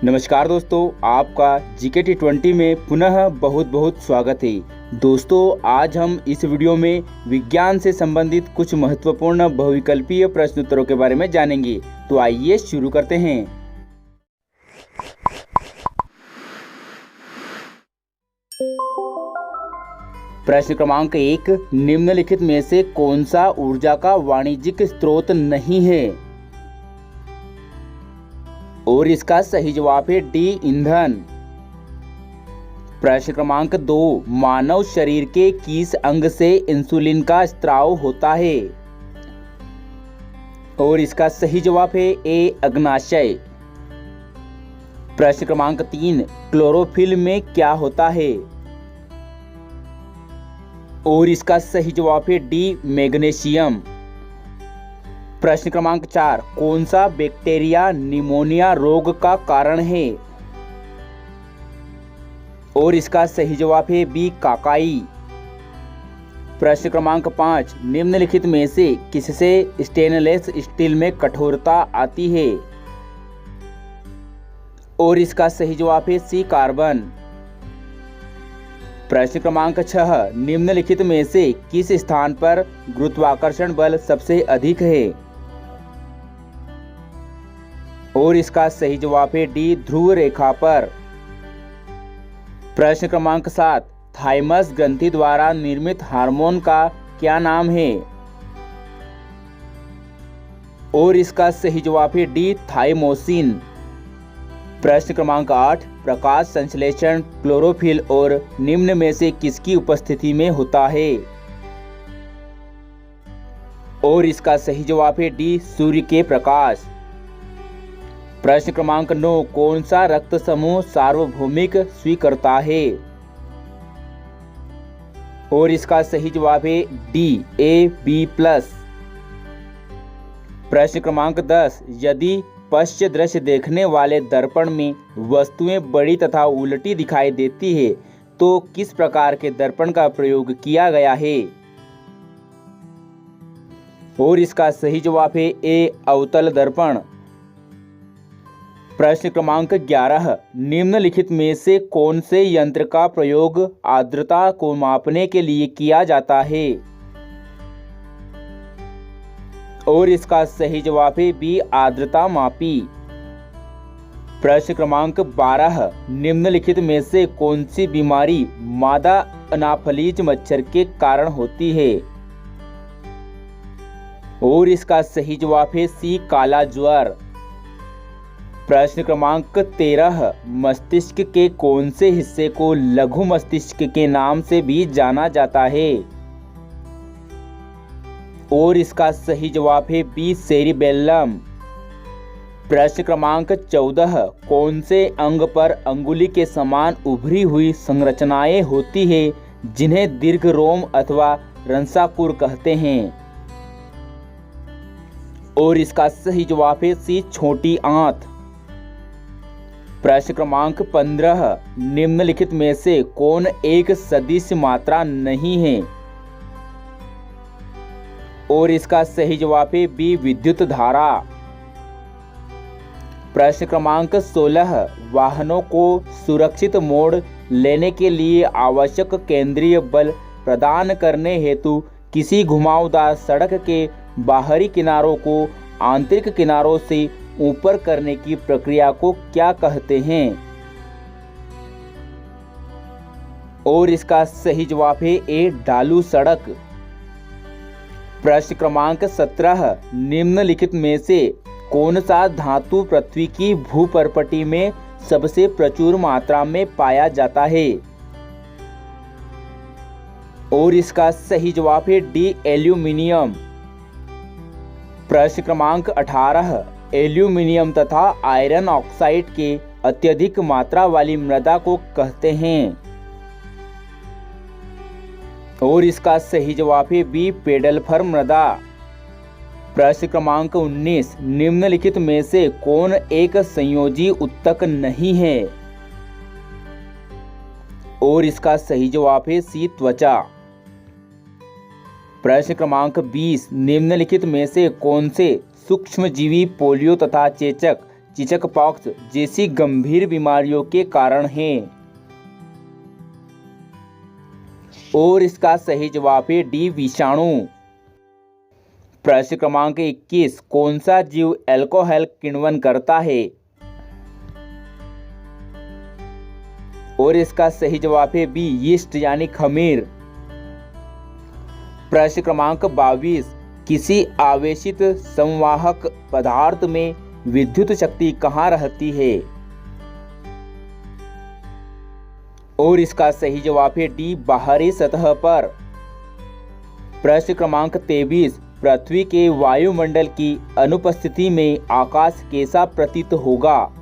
नमस्कार दोस्तों, आपका जीके T20 में पुनः बहुत बहुत स्वागत है। दोस्तों, आज हम इस वीडियो में विज्ञान से संबंधित कुछ महत्वपूर्ण बहुविकल्पीय प्रश्नोत्तरों के बारे में जानेंगे। तो आइए शुरू करते हैं। प्रश्न क्रमांक 1, निम्नलिखित में से कौन सा ऊर्जा का वाणिज्यिक स्रोत नहीं है? और इसका सही जवाब है डी, ईंधन। प्रश्न क्रमांक 2, मानव शरीर के किस अंग से इंसुलिन का स्त्राव होता है? और इसका सही जवाब है ए, अग्नाशय। प्रश्न क्रमांक 3, क्लोरोफिल में क्या होता है? और इसका सही जवाब है डी, मैग्नीशियम। प्रश्न क्रमांक 4, कौन सा बैक्टीरिया निमोनिया रोग का कारण है? और इसका सही जवाब है बी, काकाई। प्रश्न क्रमांक 5, निम्नलिखित में से किससे स्टेनलेस स्टील में कठोरता आती है? और इसका सही जवाब है सी, कार्बन। प्रश्न क्रमांक 6, निम्नलिखित में से किस स्थान पर गुरुत्वाकर्षण बल सबसे अधिक है? और इसका सही जवाब है डी, ध्रुव रेखा पर। प्रश्न क्रमांक 7, थाइमस ग्रंथि द्वारा निर्मित हार्मोन का क्या नाम है? और इसका सही जवाब है डी, थाइमोसिन। प्रश्न क्रमांक 8, प्रकाश संश्लेषण क्लोरोफिल और निम्न में से किसकी उपस्थिति में होता है? और इसका सही जवाब है डी, सूर्य के प्रकाश। प्रश्न क्रमांक 9, कौन सा रक्त समूह सार्वभौमिक स्वीकर्ता है? और इसका सही जवाब है डी, ए, बी प्लस। प्रश्न क्रमांक 10, यदि पश्च दृश्य देखने वाले दर्पण में वस्तुएं बड़ी तथा उल्टी दिखाई देती है तो किस प्रकार के दर्पण का प्रयोग किया गया है? और इसका सही जवाब है ए, अवतल दर्पण। प्रश्न क्रमांक 11, निम्नलिखित में से कौन से यंत्र का प्रयोग आर्द्रता को मापने के लिए किया जाता है? और इसका सही जवाब है बी, आर्द्रता मापी। प्रश्न क्रमांक 12, निम्नलिखित में से कौन सी बीमारी मादा अनाफलीज मच्छर के कारण होती है? और इसका सही जवाब है सी, काला ज्वर। प्रश्न क्रमांक 13, मस्तिष्क के कौन से हिस्से को लघु मस्तिष्क के नाम से भी जाना जाता है? और इसका सही जवाब है बी, सेरिबेलम। प्रश्न क्रमांक 14, कौन से अंग पर अंगुली के समान उभरी हुई संरचनाएं होती है जिन्हें दीर्घ रोम अथवा रंसाकुर कहते हैं? और इसका सही जवाब है सी, छोटी आंत। प्रश्न क्रमांक 15, निम्नलिखित में से कौन एक सदिश मात्रा नहीं है? और इसका सही जवाब है बी, विद्युत धारा। प्रश्न क्रमांक 16, वाहनों को सुरक्षित मोड़ लेने के लिए आवश्यक केंद्रीय बल प्रदान करने हेतु किसी घुमावदार सड़क के बाहरी किनारों को आंतरिक किनारों से ऊपर करने की प्रक्रिया को क्या कहते हैं? और इसका सही जवाब है ए, ढालू सड़क। प्रश्न क्रमांक 17, निम्नलिखित में से कौन सा धातु पृथ्वी की भूपर्पटी में सबसे प्रचुर मात्रा में पाया जाता है? और इसका सही जवाब है डी, एल्यूमिनियम। प्रश्न क्रमांक 18, एल्यूमिनियम तथा आयरन ऑक्साइड के अत्यधिक मात्रा वाली मृदा को कहते हैं? और इसका सही जवाब है बी, पेडलफर मृदा। प्रश्न क्रमांक 19, निम्नलिखित में से कौन एक संयोजी उत्तक नहीं है? और इसका सही जवाब है सी, त्वचा। प्रश्न क्रमांक 20, निम्नलिखित में से कौन से सूक्ष्मजीवी पोलियो तथा चेचक चिचकपॉक्स जैसी गंभीर बीमारियों के कारण हैं। और इसका सही जवाब है डी, विषाणु। प्रश्न क्रमांक 21, कौन सा जीव अल्कोहल किण्वन करता है? और इसका सही जवाब है बी, यीस्ट यानी खमीर। प्रश्न क्रमांक 22, किसी आवेशित संवाहक पदार्थ में विद्युत शक्ति कहाँ रहती है? और इसका सही जवाब है डी, बाहरी सतह पर। प्रश्न क्रमांक 23, पृथ्वी के वायुमंडल की अनुपस्थिति में आकाश कैसा प्रतीत होगा?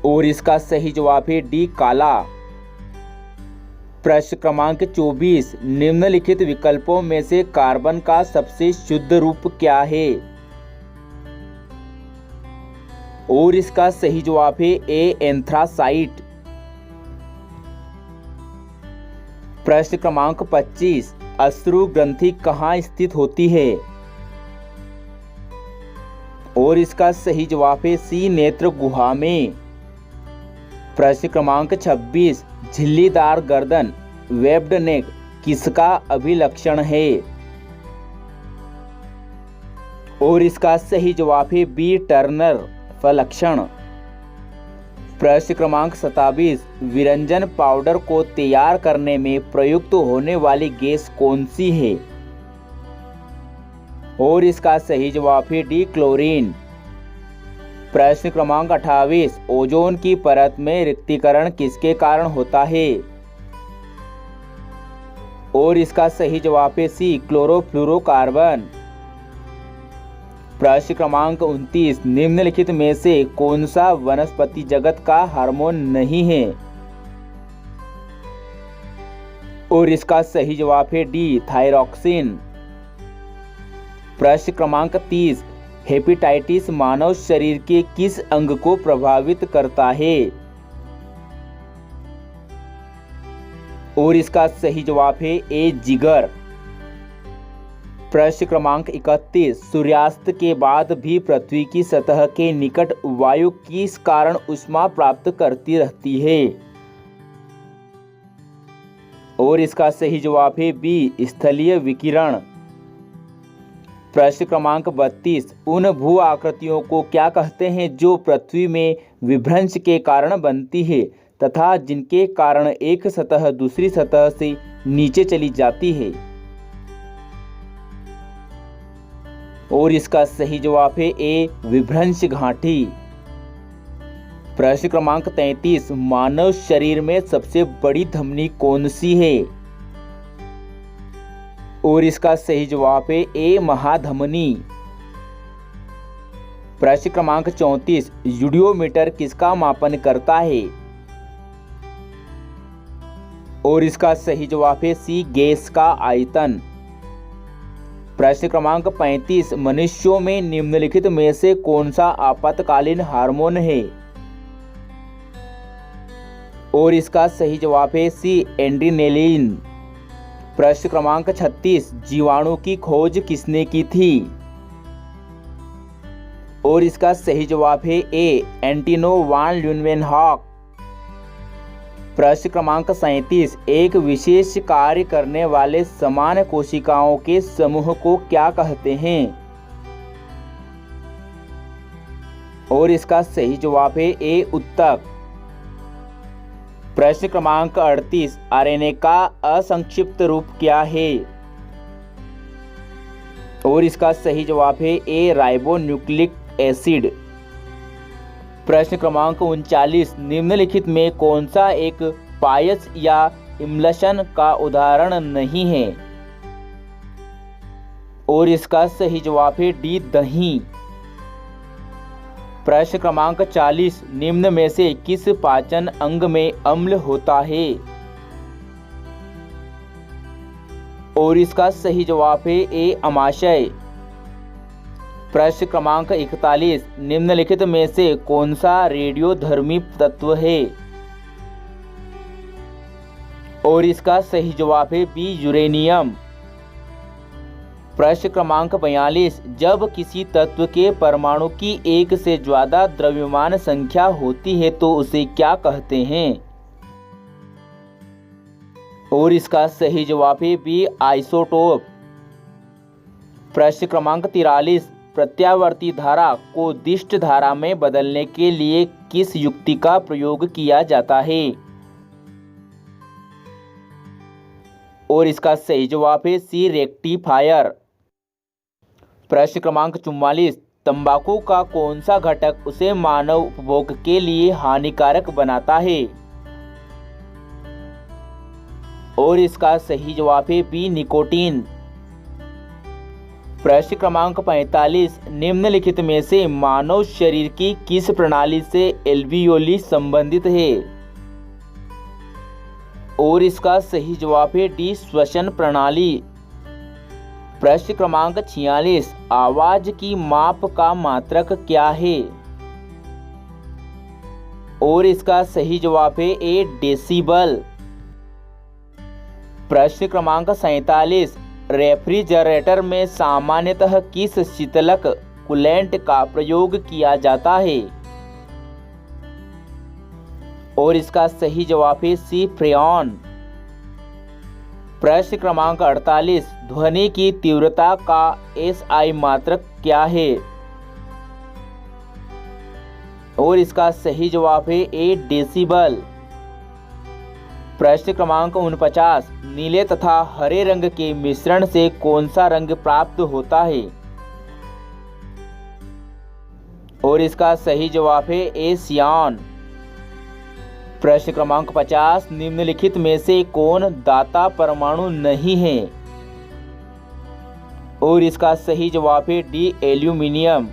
और इसका सही जवाब है डी, काला। प्रश्न क्रमांक 24, निम्नलिखित विकल्पों में से कार्बन का सबसे शुद्ध रूप क्या है? और इसका सही जवाब है ए, एंथ्रासाइट। प्रश्न क्रमांक 25, अश्रु ग्रंथि कहाँ स्थित होती है? और इसका सही जवाब है सी, नेत्र गुहा में। प्रश्न क्रमांक 26, झिल्लीदार गर्दन वेब्ड नेक किसका अभिलक्षण है? और इसका सही जवाब है बी, टर्नर फलक्षण। प्रश्न क्रमांक 27, विरंजन पाउडर को तैयार करने में प्रयुक्त होने वाली गैस कौन सी है? और इसका सही जवाब है डी, क्लोरीन। प्रश्न क्रमांक 28, ओजोन की परत में रिक्तीकरण किसके कारण होता है? और इसका सही जवाब है सी, क्लोरोफ्लोरोकार्बन। प्रश्न क्रमांक 29, निम्नलिखित में से कौन सा वनस्पति जगत का हार्मोन नहीं है? और इसका सही जवाब है डी, थायरॉक्सिन। प्रश्न क्रमांक 30, हेपेटाइटिस मानव शरीर के किस अंग को प्रभावित करता है? और इसका सही जवाब है ए, जिगर। प्रश्न क्रमांक 31, सूर्यास्त के बाद भी पृथ्वी की सतह के निकट वायु किस कारण ऊष्मा प्राप्त करती रहती है? और इसका सही जवाब है बी, स्थलीय विकिरण। प्रश्न क्रमांक 32, उन भू आकृतियों को क्या कहते हैं जो पृथ्वी में विभ्रंश के कारण बनती है तथा जिनके कारण एक सतह दूसरी सतह से नीचे चली जाती है? और इसका सही जवाब है ए, विभ्रंश घाटी। प्रश्न क्रमांक 33, मानव शरीर में सबसे बड़ी धमनी कौन सी है? और इसका सही जवाब है ए, महाधमनी। प्रश्न क्रमांक 34, यूडियोमीटर किसका मापन करता है? और इसका सही जवाब है सी, गैस का आयतन। प्रश्न क्रमांक 35, मनुष्यों में निम्नलिखित में से कौन सा आपातकालीन हार्मोन है? और इसका सही जवाब है सी, एड्रेनालिन। प्रश्न क्रमांक 36, जीवाणु की खोज किसने की थी? और इसका सही जवाब है ए, एंटोनी वान ल्यूवेनहॉक। प्रश्न क्रमांक 37, एक विशेष कार्य करने वाले समान कोशिकाओं के समूह को क्या कहते हैं? और इसका सही जवाब है ए, उत्तक। प्रश्न क्रमांक 38, आरएनए का असंक्षिप्त रूप क्या है? और इसका सही जवाब है ए, राइबोन्यूक्लिक एसिड। प्रश्न क्रमांक 39, निम्नलिखित में कौन सा एक पायस या इमल्शन का उदाहरण नहीं है? और इसका सही जवाब है डी, दही। प्रश्न क्रमांक 40, निम्न में से किस पाचन अंग में अम्ल होता है? और इसका सही जवाब है ए, अमाशय। प्रश्न क्रमांक 41, निम्नलिखित में से कौन सा रेडियोधर्मी तत्व है? और इसका सही जवाब है बी, यूरेनियम। प्रश्न क्रमांक 42, जब किसी तत्व के परमाणु की एक से ज्यादा द्रव्यमान संख्या होती है तो उसे क्या कहते हैं? और इसका सही जवाब है बी, आइसोटोप। प्रश्न क्रमांक 43, प्रत्यावर्ती धारा को दिष्ट धारा में बदलने के लिए किस युक्ति का प्रयोग किया जाता है? और इसका सही जवाब है सी, रेक्टिफायर। प्रश्न क्रमांक 44, तंबाकू का कौन सा घटक उसे मानव उपभोग के लिए हानिकारक बनाता है? और इसका सही जवाब है बी, निकोटीन। प्रश्न क्रमांक 45, निम्नलिखित में से मानव शरीर की किस प्रणाली से एल्वियोली संबंधित है? और इसका सही जवाब है डी, श्वसन प्रणाली। प्रश्न क्रमांक 46, आवाज की माप का मात्रक क्या है? और इसका सही जवाब है ए, डेसिबल। प्रश्न क्रमांक 47, रेफ्रिजरेटर में सामान्यतः किस शीतलक कूलेंट का प्रयोग किया जाता है? और इसका सही जवाब है सी, फ्रेऑन। प्रश्न क्रमांक 48, ध्वनि की तीव्रता का एसआई मात्रक क्या है? और इसका सही जवाब है ए, डेसिबल। प्रश्न क्रमांक 49, नीले तथा हरे रंग के मिश्रण से कौन सा रंग प्राप्त होता है? और इसका सही जवाब है ए, सियान। प्रश्न क्रमांक 50, निम्नलिखित में से कौन दाता परमाणु नहीं है? और इसका सही जवाब है डी, एल्यूमिनियम।